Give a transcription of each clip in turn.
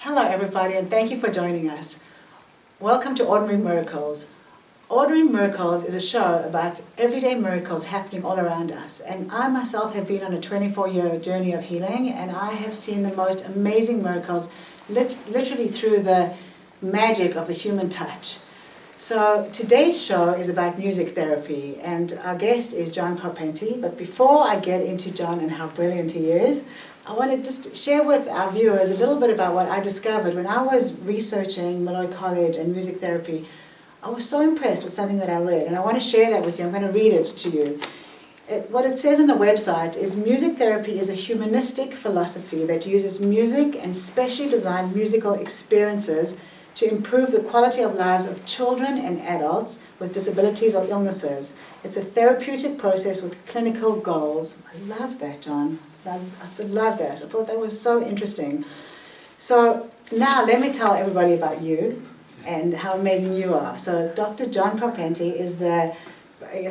Hello everybody, and thank you for joining us. Welcome to Ordinary Miracles. Ordinary Miracles is a show about everyday miracles happening all around us. And I myself have been on a 24-year journey of healing, and I have seen the most amazing miracles literally through the magic of the human touch. So today's show is about music therapy, and our guest is John Carpente. But before I get into John and how brilliant he is, I want to just share with our viewers a little bit about what I discovered when I was researching Molloy College and music therapy. I was so impressed with something that I read, and I want to share that with you. I'm going to read it to you. What it says on the website is music therapy is a humanistic philosophy that uses music and specially designed musical experiences to improve the quality of lives of children and adults with disabilities or illnesses. It's a therapeutic process with clinical goals. I love that, John. I love that. I thought that was so interesting. So now let me tell everybody about you and how amazing you are. So Dr. John Carpente is the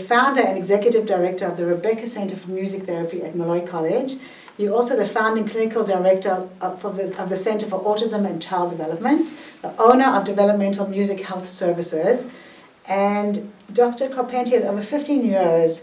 founder and executive director of the Rebecca Center for Music Therapy at Molloy College. You're also the founding clinical director of the Center for Autism and Child Development, the owner of Developmental Music Health Services, and Dr. Carpente has over 15 years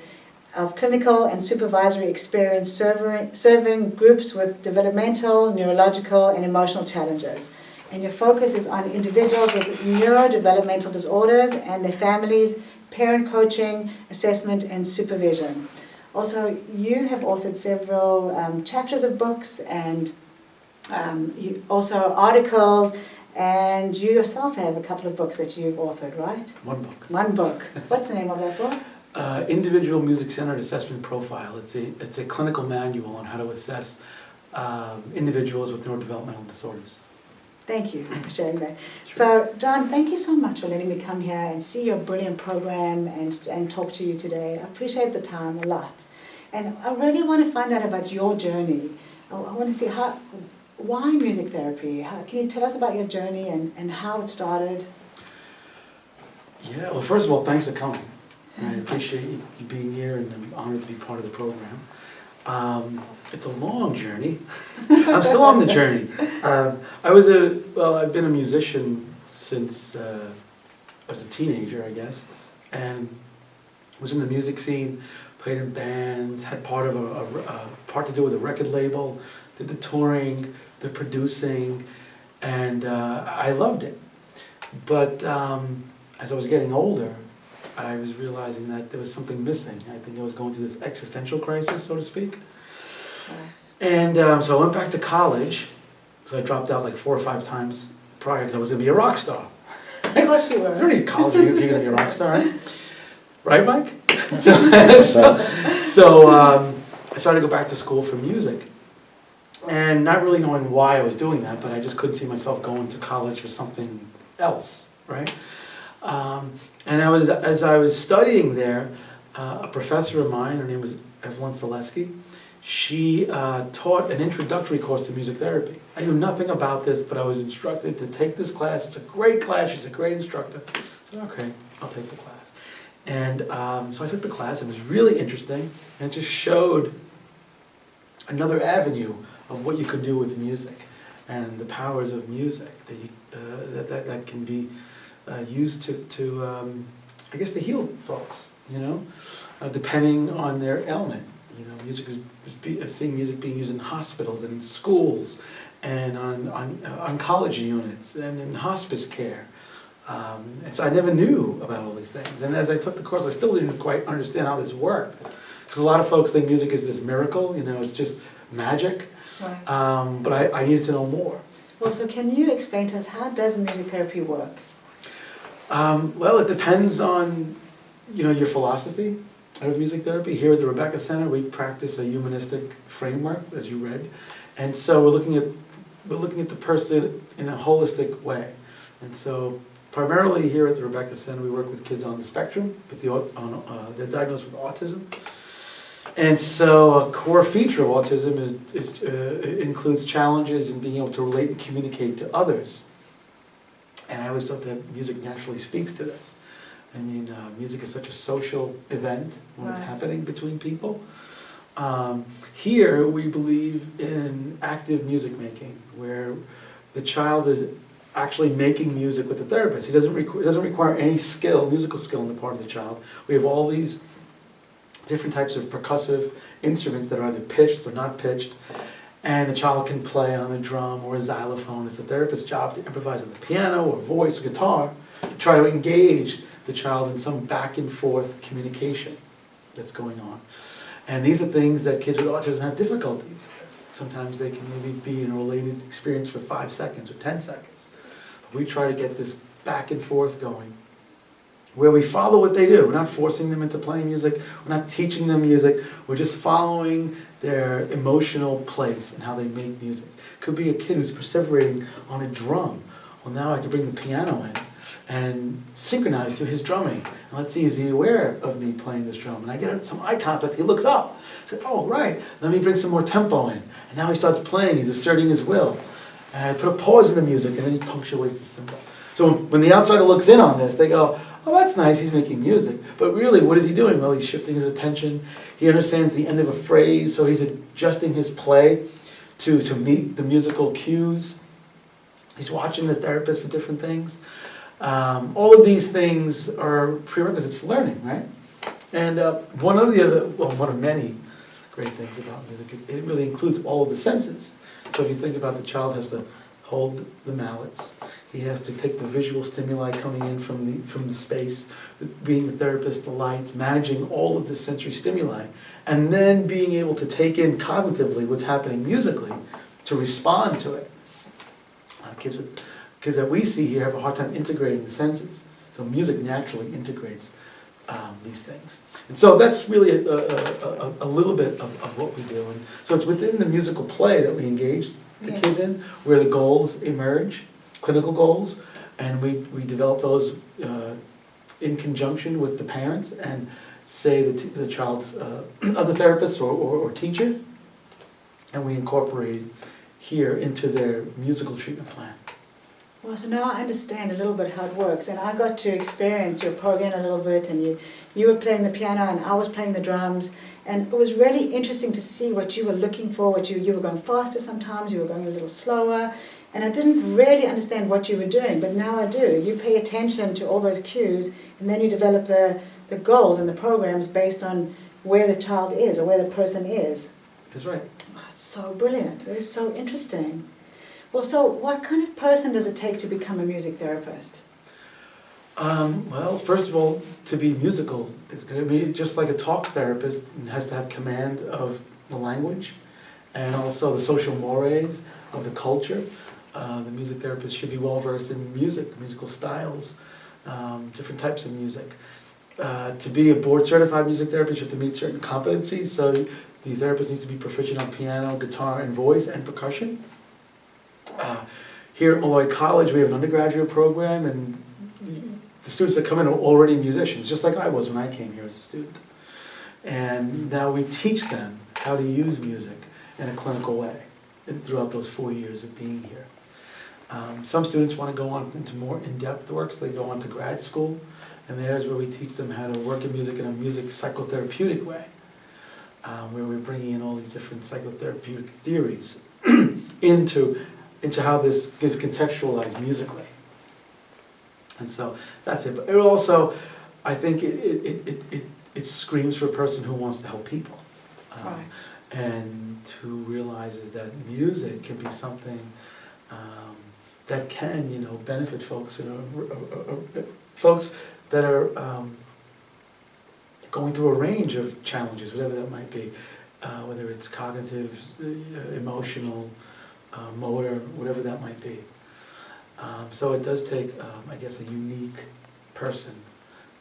of clinical and supervisory experience serving groups with developmental, neurological, and emotional challenges. And your focus is on individuals with neurodevelopmental disorders and their families, parent coaching, assessment, and supervision. Also, you have authored several chapters of books and you also articles, and you yourself have a couple of books that you've authored, right? One book. One book. What's the name of that book? Individual Music-Centered Assessment Profile. It's a clinical manual on how to assess individuals with neurodevelopmental disorders. Thank you for sharing that. So, John, thank you so much for letting me come here and see your brilliant program and talk to you today. I appreciate the time a lot. And I really want to find out about your journey. I want to see why music therapy? Can you tell us about your journey and how it started? Yeah, well, first of all, thanks for coming. I appreciate you being here, and I'm honored to be part of the program. It's a long journey. I'm still on the journey. I've been a musician since I was a teenager, I guess, and was in the music scene, played in bands, had part to do with a record label, did the touring, the producing, and I loved it. But as I was getting older, I was realizing that there was something missing. I think I was going through this existential crisis, so to speak. And so I went back to college, because I dropped out like 4 or 5 times prior because I was going to be a rock star. Of course you were. You don't need college if you're going to be a rock star, right? Right, Mike? So I started to go back to school for music. And not really knowing why I was doing that, but I just couldn't see myself going to college for something else, right? And as I was studying there, a professor of mine, her name was Evelyn Selesky, she taught an introductory course to music therapy. I knew nothing about this, but I was instructed to take this class. It's a great class. She's a great instructor. So okay, I'll take the class. And so I took the class. It was really interesting, and it just showed another avenue of what you could do with music and the powers of music that can be used to I guess to heal folks, depending on their ailment. Seeing music being used in hospitals and in schools and on oncology units and in hospice care. And so I never knew about all these things. And as I took the course, I still didn't quite understand how this worked. Because a lot of folks think music is this miracle, it's just magic. Right. But I needed to know more. Well, so can you explain to us, how does music therapy work? Well, it depends on, your philosophy of music therapy. Here at the Rebecca Center, we practice a humanistic framework, as you read. And so we're looking at the person in a holistic way. And so primarily here at the Rebecca Center, we work with kids on the spectrum, they're diagnosed with autism. And so a core feature of autism includes challenges in being able to relate and communicate to others. And I always thought that music naturally speaks to this. I mean, music is such a social event when it's happening between people. Here we believe in active music making, where the child is actually making music with the therapist. It doesn't require any skill, musical skill on the part of the child. We have all these different types of percussive instruments that are either pitched or not pitched, and the child can play on a drum or a xylophone. It's the therapist's job to improvise on the piano or voice or guitar to try to engage the child in some back and forth communication that's going on. And these are things that kids with autism have difficulties with. Sometimes they can maybe be in a related experience for 5 seconds or 10 seconds. But we try to get this back and forth going, where we follow what they do. We're not forcing them into playing music. We're not teaching them music. We're just following their emotional place and how they make music. Could be a kid who's perseverating on a drum. Well, now I can bring the piano in and synchronize to his drumming. And let's see, is he aware of me playing this drum? And I get some eye contact. He looks up. I say, oh, right. Let me bring some more tempo in. And now he starts playing. He's asserting his will. And I put a pause in the music, and then he punctuates the symbol. So when the outsider looks in on this, they go, oh, that's nice, he's making music. But really, what is he doing? Well, he's shifting his attention. He understands the end of a phrase, so he's adjusting his play to meet the musical cues. He's watching the therapist for different things. All of these things are prerequisites for learning, right? And one of many great things about music, it really includes all of the senses. So if you think about the child has to hold the mallets, he has to take the visual stimuli coming in from the space, being the therapist, the lights, managing all of the sensory stimuli, and then being able to take in cognitively what's happening musically to respond to it. Kids that we see here have a hard time integrating the senses. So music naturally integrates these things. And so that's really a little bit of what we do. And so it's within the musical play that we engage the kids in, where the goals emerge, clinical goals, and we develop those in conjunction with the parents and say the child's other therapist or teacher, and we incorporate it here into their musical treatment plan. Well, so now I understand a little bit how it works, and I got to experience your program a little bit, and you were playing the piano and I was playing the drums, and it was really interesting to see what you were looking for, what you were going faster sometimes, you were going a little slower, and I didn't really understand what you were doing, but now I do. You pay attention to all those cues, and then you develop the goals and the programs based on where the child is or where the person is. That's right. Oh, it's so brilliant. It is so interesting. Well, so what kind of person does it take to become a music therapist? Well, first of all, to be musical is going to be just like a talk therapist, and has to have command of the language and also the social mores of the culture. The music therapist should be well versed in music, musical styles, different types of music. To be a board certified music therapist, you have to meet certain competencies. So the therapist needs to be proficient on piano, guitar, and voice and percussion. Here at Molloy College, we have an undergraduate program, and the students that come in are already musicians, just like I was when I came here as a student. And now we teach them how to use music in a clinical way throughout those 4 years of being here. Some students want to go on into more in-depth work, so they go on to grad school, and there's where we teach them how to work in music in a music psychotherapeutic way, where we're bringing in all these different psychotherapeutic theories into how this is contextualized musically. And so that's it. But it also, I think it screams for a person who wants to help people. Right. And who realizes that music can be something that can, benefit folks, folks that are going through a range of challenges, whatever that might be, whether it's cognitive, emotional, motor, whatever that might be. So it does take, I guess, a unique person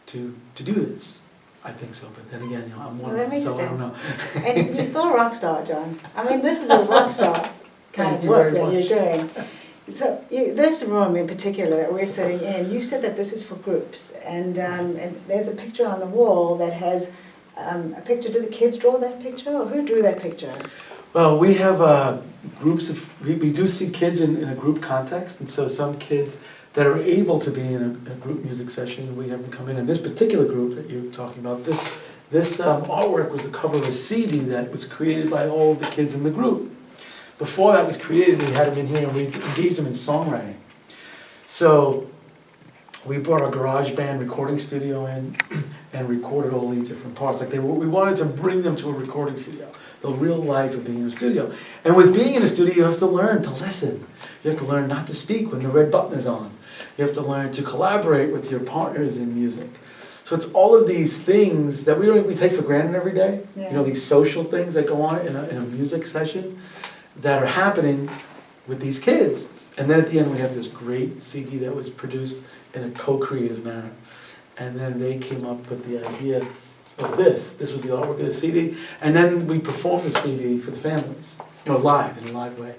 to do this. I think so, but then again, I'm one of them, so I don't know. And you're still a rock star, John. I mean, this is a rock star kind of work that you're doing. So this room in particular that we're sitting in, you said that this is for groups, and there's a picture on the wall that has a picture. Did the kids draw that picture, or who drew that picture? Well, we have groups of, we do see kids in a group context, and so some kids that are able to be in a group music session, we have them come in. And this particular group that you're talking about, this artwork was the cover of a CD that was created by all of the kids in the group. before that was created, we had him in here and we engaged him in songwriting. So we brought our GarageBand recording studio in and recorded all these different parts. Like we wanted to bring them to a recording studio, the real life of being in a studio. And with being in a studio, you have to learn to listen. You have to learn not to speak when the red button is on. You have to learn to collaborate with your partners in music. So it's all of these things that we take for granted every day. Yeah. You know, these social things that go on in a music session that are happening with these kids. And then at the end we have this great CD that was produced in a co-creative manner. And then they came up with the idea of this. This was the artwork of the CD. And then we performed the CD for the families, you know, live, in a live way.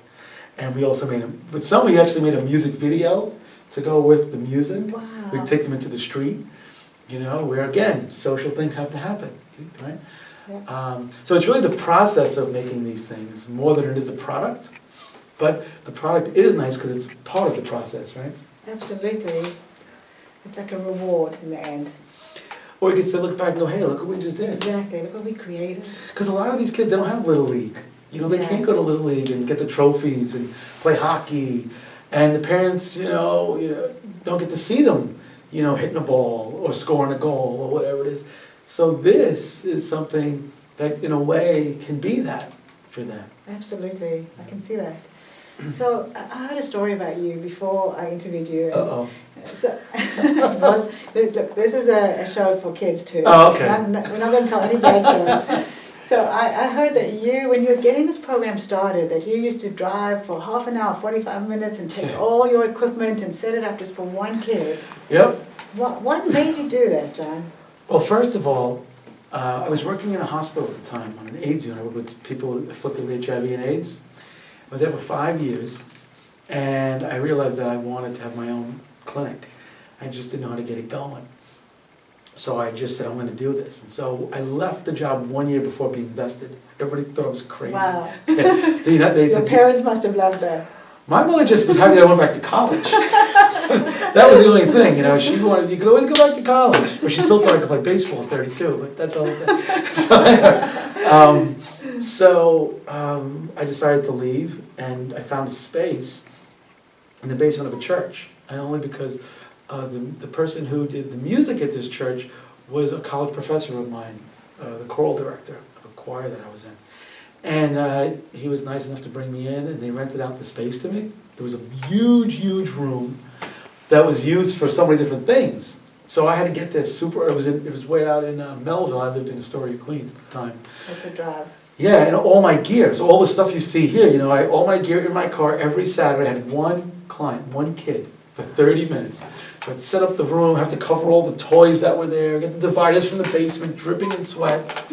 And we also with some we actually made a music video to go with the music. Wow. We take them into the street, you know, where again, social things have to happen, right? Yeah. So it's really the process of making these things more than it is the product. But the product is nice because it's part of the process, right? Absolutely. It's like a reward in the end. Or you could say, look back and go, hey, look what we just did. Exactly, look what we created. Because a lot of these kids, they don't have Little League. You know, they Yeah. can't go to Little League and get the trophies and play hockey. And the parents, you know, don't get to see them, you know, hitting a ball or scoring a goal or whatever it is. So this is something that, in a way, can be that for them. Absolutely, I can see that. So I heard a story about you before I interviewed you. Uh-oh. So, look, this is a show for kids too. Oh, okay. We're not going to tell any bad stories. So I heard that you, when you were getting this program started, that you used to drive for half an hour, 45 minutes, and take all your equipment and set it up just for one kid. Yep. What made you do that, John? Well, first of all, I was working in a hospital at the time on an AIDS unit with people afflicted with HIV and AIDS. I was there for 5 years, and I realized that I wanted to have my own clinic. I just didn't know how to get it going. So I just said, I'm going to do this. And so I left the job 1 year before being vested. Everybody thought I was crazy. Wow. Your parents must have loved that. My mother just was happy that I went back to college. That was the only thing, you know. She wanted, you could always go back to college. But she still thought I could play baseball at 32, but that's all. So I decided to leave, and I found a space in the basement of a church. And only because the person who did the music at this church was a college professor of mine, the choral director of a choir that I was in. And he was nice enough to bring me in, and they rented out the space to me. It was a huge, huge room that was used for so many different things. So I had to get this it was way out in Melville. I lived in Astoria, Queens at the time. That's a drive. Yeah, and all my gear, so all the stuff you see here, you know, all my gear in my car every Saturday. I had one client, one kid, for 30 minutes. So I'd set up the room, have to cover all the toys that were there, get the dividers from the basement, dripping in sweat.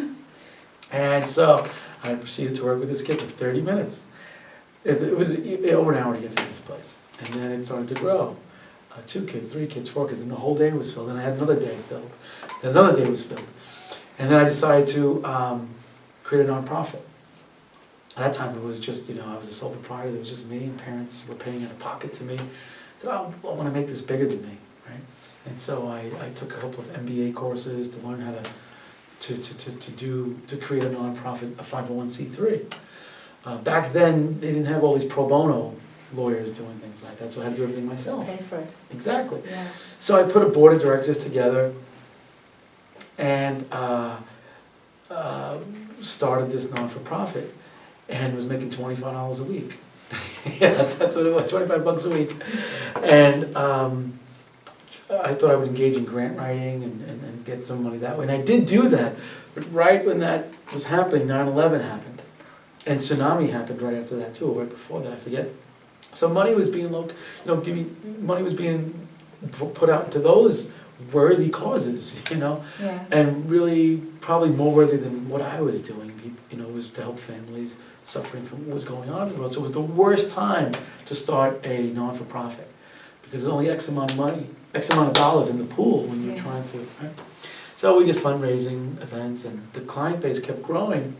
And so I proceeded to work with this kid for 30 minutes. It was over an hour to get to this place. And then it started to grow. 2 kids, 3 kids, 4 kids, and the whole day was filled. And I had another day filled. Then another day was filled. And then I decided to create a nonprofit. At that time it was just, you know, I was a sole proprietor. It was just me, and parents were paying out of pocket to me. I said, I want to make this bigger than me, right? And so I took a couple of MBA courses to learn how to create a nonprofit, a 501c3. Back then, they didn't have all these pro bono lawyers doing things like that, so I had to do everything myself. Pay for it. Exactly. Yeah. So I put a board of directors together and started this non-for-profit and was making $25 a week. Yeah, that's what it was, 25 bucks a week. And I thought I would engage in grant writing and get some money that way. And I did do that, but right when that was happening, 9/11 happened. And tsunami happened right after that too, or right before that, I forget. So money was being, money was being put out into those worthy causes, you know, Yeah. and really probably more worthy than what I was doing. You know, was to help families suffering from what was going on in the world. So it was the worst time to start a non-for-profit because there's only X amount of money, X amount of dollars in the pool when you're trying to. Right? So we did fundraising events, and the client base kept growing.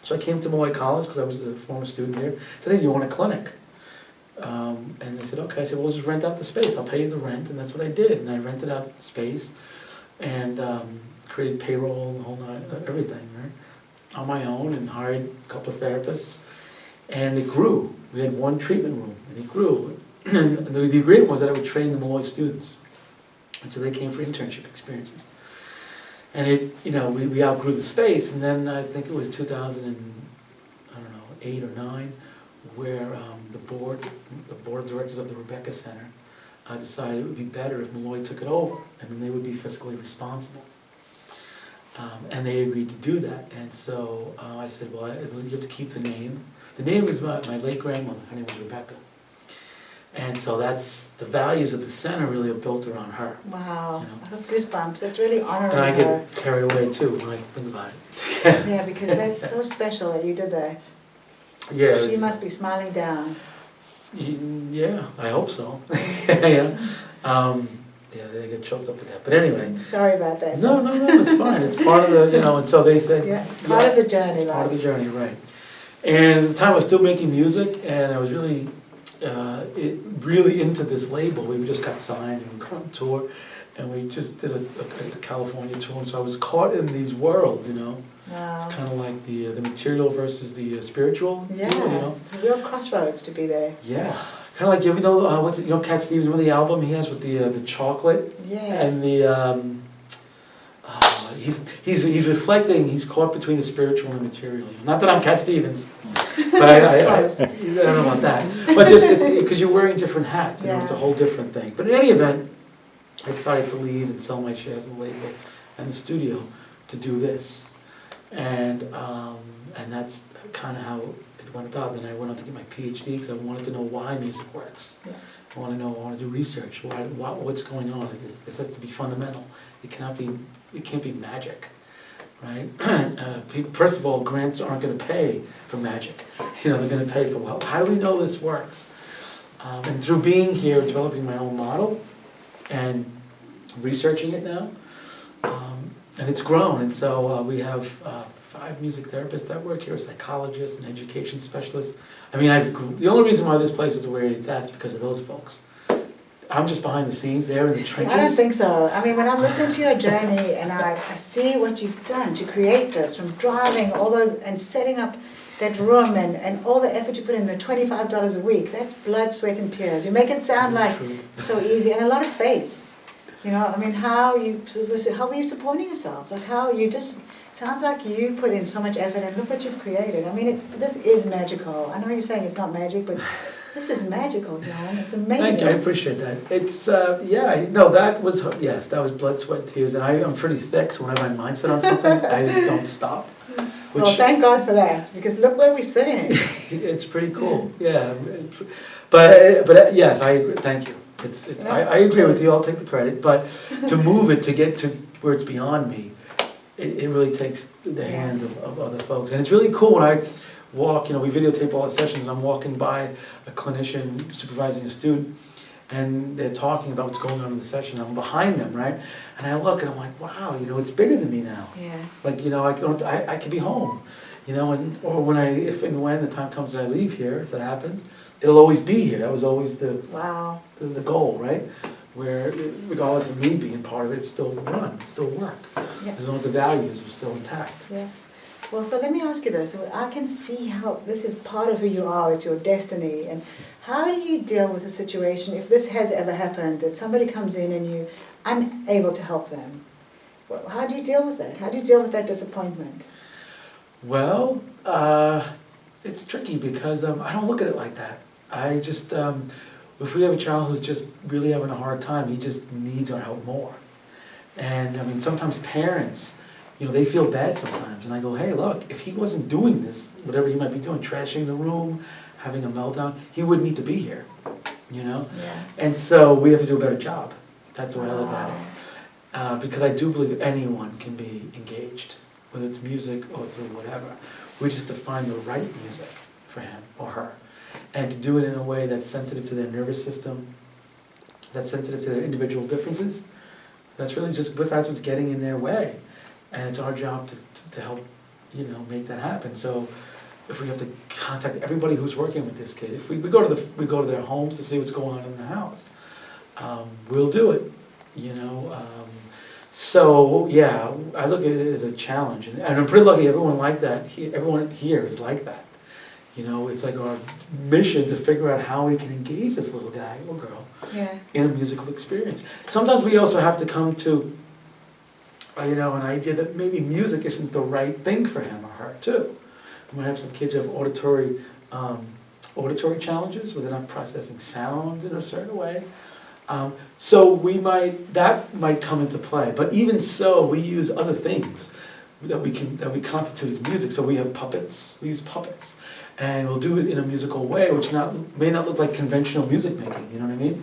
So I came to Molloy College because I was a former student there. I said, hey, do you want a clinic? And they said, okay. I said, well, just rent out the space. I'll pay you the rent. And that's what I did. And I rented out the space and created payroll and the whole night, everything, right? On my own, and hired a couple of therapists. And it grew. We had one treatment room, and it grew. And the agreement was that I would train the Molloy students. And so they came for internship experiences. And we outgrew the space, and then I think it was 2008 or 9, where the board of directors of the Rebecca Center decided it would be better if Molloy took it over, and then they would be fiscally responsible. And they agreed to do that. And so I said, well, you have to keep the name. The name was my late grandmother. Her name was Rebecca. And so that's, the values of the center really are built around her. Wow, you know? I have goosebumps. That's really honoring her. And I get carried away too when I think about it. Yeah, because that's so special that you did that. Yeah. She must be smiling down. Yeah, I hope so. Yeah. Yeah, they get choked up with that. But anyway. Sorry about that. No, it's fine. It's part of the, and so they said. Yeah, part of the journey, right? Part of the journey, right. And at the time I was still making music, and I was really, really into this label. We just got signed and we were on tour, and we just did a California tour, and so I was caught in these worlds, Wow. It's kind of like the material versus the spiritual. Yeah, deal, it's a real crossroads to be there. Yeah. Kind of like, what's it, Cat Stevens, remember the album he has with the chocolate? Yes. And the, he's reflecting, he's caught between the spiritual and the material. Not that I'm Cat Stevens, but I don't know about that. But just, because you're wearing different hats, it's a whole different thing. But in any event, I decided to leave and sell my shares in the label and the studio to do this. And that's kind of how it went about. Then I went on to get my Ph.D. because I wanted to know why music works. Yeah. I want to do research. What's going on? This has to be fundamental. It can't be magic, right? First of all, grants aren't going to pay for magic. They're going to pay for, well, how do we know this works? And through being here, developing my own model and researching it now, and it's grown. And so we have 5 music therapists that work here, a psychologist, an education specialist. I mean, the only reason why this place is the way it's at is because of those folks. I'm just behind the scenes, they're in the trenches. I don't think so. I mean, when I'm listening to your journey and I see what you've done to create this, from driving all those and setting up that room and all the effort you put in, the $25 a week, that's blood, sweat and tears. You make it sound like so easy, and a lot of faith. I mean, how were you supporting yourself? Like sounds like you put in so much effort, and look what you've created. I mean, this is magical. I know you're saying it's not magic, but this is magical, John. It's amazing. Thank you. I appreciate that. It's, that was blood, sweat, and tears. And I'm pretty thick, so when I have my mindset on something, I just don't stop. Well, thank God for that, because look where we're sitting. It's pretty cool, yeah. But yes, I agree. Thank you. I agree with you. I'll take the credit. But to move it, to get to where it's beyond me, it really takes the hand of other folks. And it's really cool when I walk, we videotape all the sessions, and I'm walking by a clinician supervising a student, and they're talking about what's going on in the session. I'm behind them, right? And I look and I'm like, wow, it's bigger than me now. Yeah. Like, I could be home, or if and when the time comes that I leave here, if that happens, it'll always be here. That was always the goal, right? Where, regardless of me being part of it, it's still still work. Yeah. As long as the values are still intact. Yeah. Well, so let me ask you this. I can see how this is part of who you are, it's your destiny. And how do you deal with a situation, if this has ever happened, that somebody comes in and you're unable to help them? Well, how do you deal with that? How do you deal with that disappointment? Well, it's tricky because I don't look at it like that. I just, if we have a child who's just really having a hard time, he just needs our help more. And I mean, sometimes parents, they feel bad sometimes. And I go, hey, look, if he wasn't doing this, whatever he might be doing, trashing the room, having a meltdown, he wouldn't need to be here, Yeah. And so we have to do a better job. That's the way I look at it. Because I do believe anyone can be engaged, whether it's music or through whatever. We just have to find the right music for him or her. And to do it in a way that's sensitive to their nervous system, that's sensitive to their individual differences. That's really that's what's getting in their way. And it's our job to help, make that happen. So if we have to contact everybody who's working with this kid, if we go to their homes to see what's going on in the house, we'll do it, So yeah, I look at it as a challenge, and I'm pretty lucky. Everyone like that. Everyone here is like that, You know, it's like our mission to figure out how we can engage this little guy or girl in a musical experience. Sometimes we also have to come to, you know, an idea that maybe music isn't the right thing for him or her too. We might have some kids who have auditory challenges where they're not processing sound in a certain way. So that might come into play. But even so, we use other things that we constitute as music. So we have puppets. We use puppets, and we'll do it in a musical way, which may not look like conventional music making. You know what I mean?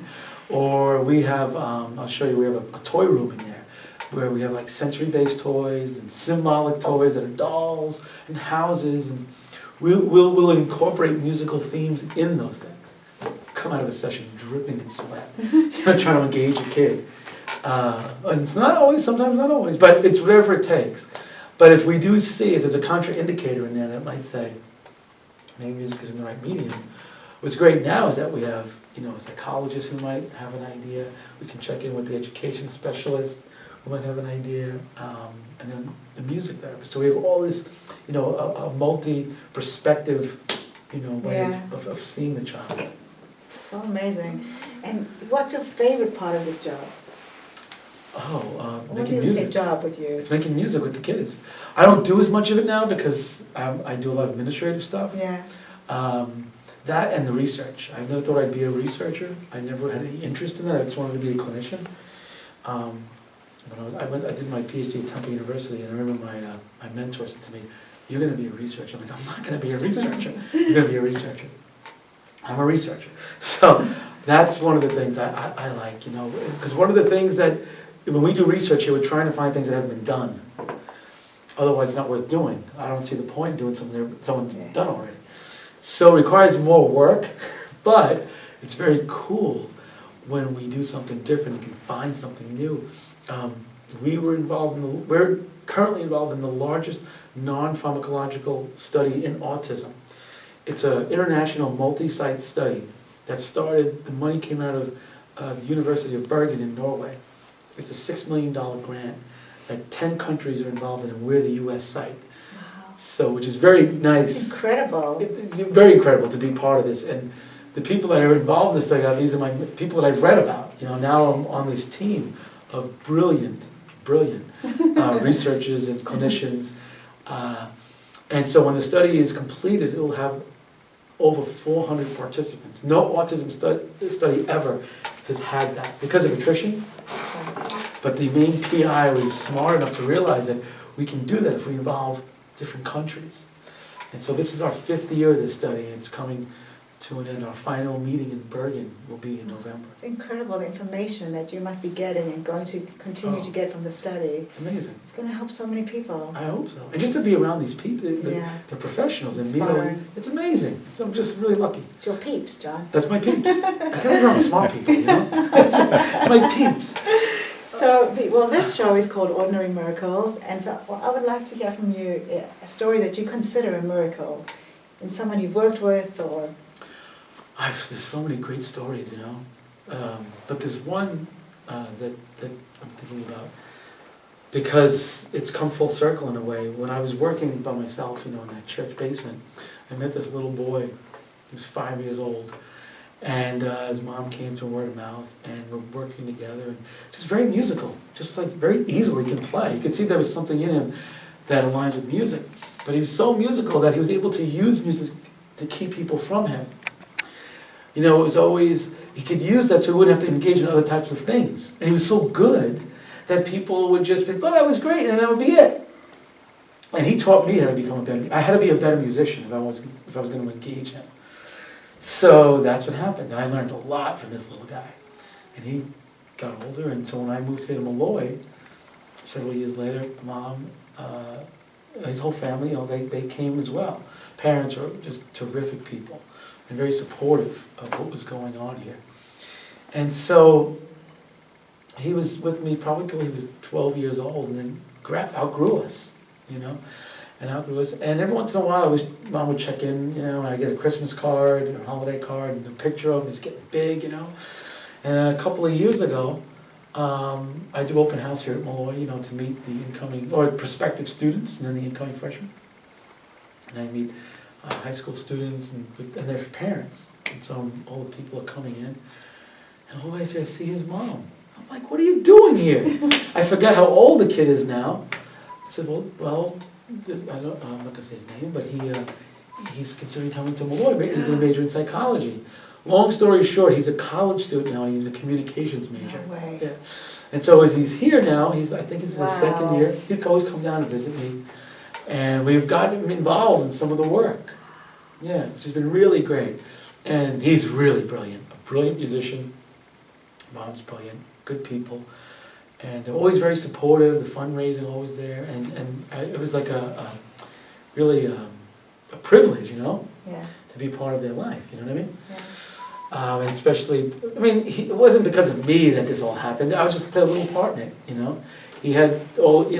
Or we have, I'll show you. We have a toy room in there where we have like sensory-based toys and symbolic toys that are dolls and houses, and we'll incorporate musical themes in those things. Come out of a session dripping in sweat, you know, trying to engage a kid. And it's not always, sometimes not always, but it's whatever it takes. But if we do see, if there's a contraindicator in there that might say, maybe music isn't the right medium, what's great now is that we have, you know, a psychologist who might have an idea. We can check in with the education specialist who might have an idea, and then the music therapist. So we have all this, you know, a multi-perspective, you know, way of seeing the child. So amazing. And what's your favorite part of this job? Making music. Say job with you? It's making music with the kids. I don't do as much of it now because I do a lot of administrative stuff. Yeah. That and the research. I never thought I'd be a researcher. I never had any interest in that. I just wanted to be a clinician. When I did my Ph.D. at Temple University, and I remember my mentor said to me, "You're going to be a researcher." I'm like, "I'm not going to be a researcher. You're going to be a researcher." I'm a researcher. So that's one of the things I like, you know, because one of the things that, when we do research here, we're trying to find things that haven't been done. Otherwise, it's not worth doing. I don't see the point in doing something someone's done already. So it requires more work, but it's very cool when we do something different and can find something new. We're currently involved in the largest non-pharmacological study in autism. It's an international multi-site study that started, the money came out of the University of Bergen in Norway. It's a $6 million grant that 10 countries are involved in, and we're the US site. Wow. So, which is very nice. Incredible. Very incredible to be part of this. And the people that are involved in this study, these are my people that I've read about. You know, now I'm on this team of brilliant researchers and clinicians. And so when the study is completed, it will have over 400 participants. No autism study ever has had that because of attrition. But the main PI was smart enough to realize that we can do that if we involve different countries. And so this is our 5th year of this study, and it's coming to an end. Our final meeting in Bergen will be in November. It's incredible, the information that you must be getting and going to continue to get from the study. It's amazing. It's going to help so many people. I hope so. And just to be around these people, the professionals, and it's amazing. I'm just really lucky. It's your peeps, John. That's my peeps. I can be around smart people, you know? It's my peeps. So, this show is called Ordinary Miracles, and so I would like to hear from you a story that you consider a miracle in someone you've worked with, or... There's so many great stories, you know. But there's one that I'm thinking about, because it's come full circle in a way. When I was working by myself, you know, in that church basement, I met this little boy. He was 5 years old. And his mom came to word of mouth, and we're working together, and just very musical, just like very easily can play. You could see there was something in him that aligned with music. But he was so musical that he was able to use music to keep people from him. You know, it was always, he could use that so he wouldn't have to engage in other types of things. And he was so good that people would just be, "Oh, that was great," and that would be it. And he taught me how to become I had to be a better musician if I was going to engage him. So that's what happened. And I learned a lot from this little guy. And he got older, and so when I moved here to Molloy, several years later, Mom, his whole family, you know, they came as well. Parents are just terrific people and very supportive of what was going on here. And so he was with me probably till he was 12 years old, and then outgrew us, you know. And outgrew us. And every once in a while, Mom would check in, you know, and I'd get a Christmas card and a holiday card and a picture of him. He's getting big, you know. And a couple of years ago, I do open house here at Molloy, you know, to meet the incoming, or prospective students, and then the incoming freshmen. And I meet high school students and their parents. And so all the people are coming in, and all I see his mom. I'm like, what are you doing here? I forgot how old the kid is now. I said, well, I'm not going to say his name, but he's considering coming to Molloy. He's going to major in psychology. Long story short, he's a college student now, and he's a communications major. No way. Yeah. And so as he's here now, I think it's his Wow. second year. He'd always come down and visit me. And we've gotten him involved in some of the work. Yeah, which has been really great. And he's really brilliant. A brilliant musician. Mom's brilliant. Good people. And they're always very supportive. The fundraising always there. And it was like really a privilege, Yeah. to be part of their life. You know what I mean? Yeah. And especially, it wasn't because of me that this all happened. I was just playing a little part in it, He had he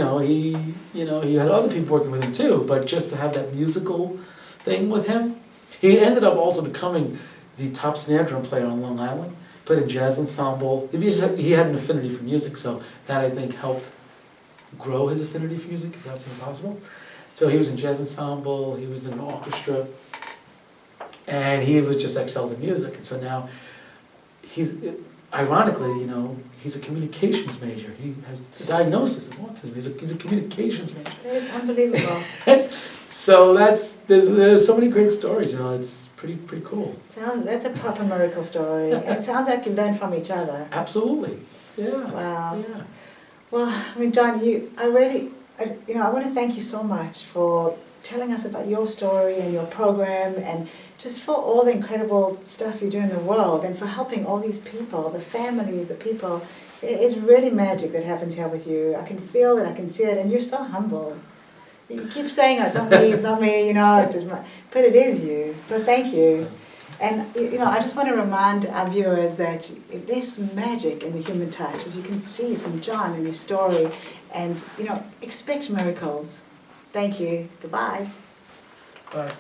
had other people working with him too, but just to have that musical thing with him, he ended up also becoming the top snare drum player on Long Island. Played in jazz ensemble. He had an affinity for music, so that I think helped grow his affinity for music, if that's even possible. So he was in jazz ensemble. He was in an orchestra. And he was just excelled in music, and so now ironically, he's a communications major. He has a diagnosis of autism. He's a communications major. That is unbelievable. So there's so many great stories. It's pretty cool. That's a proper miracle story, and it sounds like you learn from each other. Absolutely. Yeah. Wow. Yeah. Well, John, I want to thank you so much for telling us about your story and your program, and just for all the incredible stuff you do in the world, and for helping all these people, the families, the people. It's really magic that happens here with you. I can feel it, I can see it, and you're so humble. You keep saying it's not me, but it is you. So thank you. And I just want to remind our viewers that there's magic in the human touch, as you can see from John and his story, and expect miracles. Thank you. Goodbye. Bye.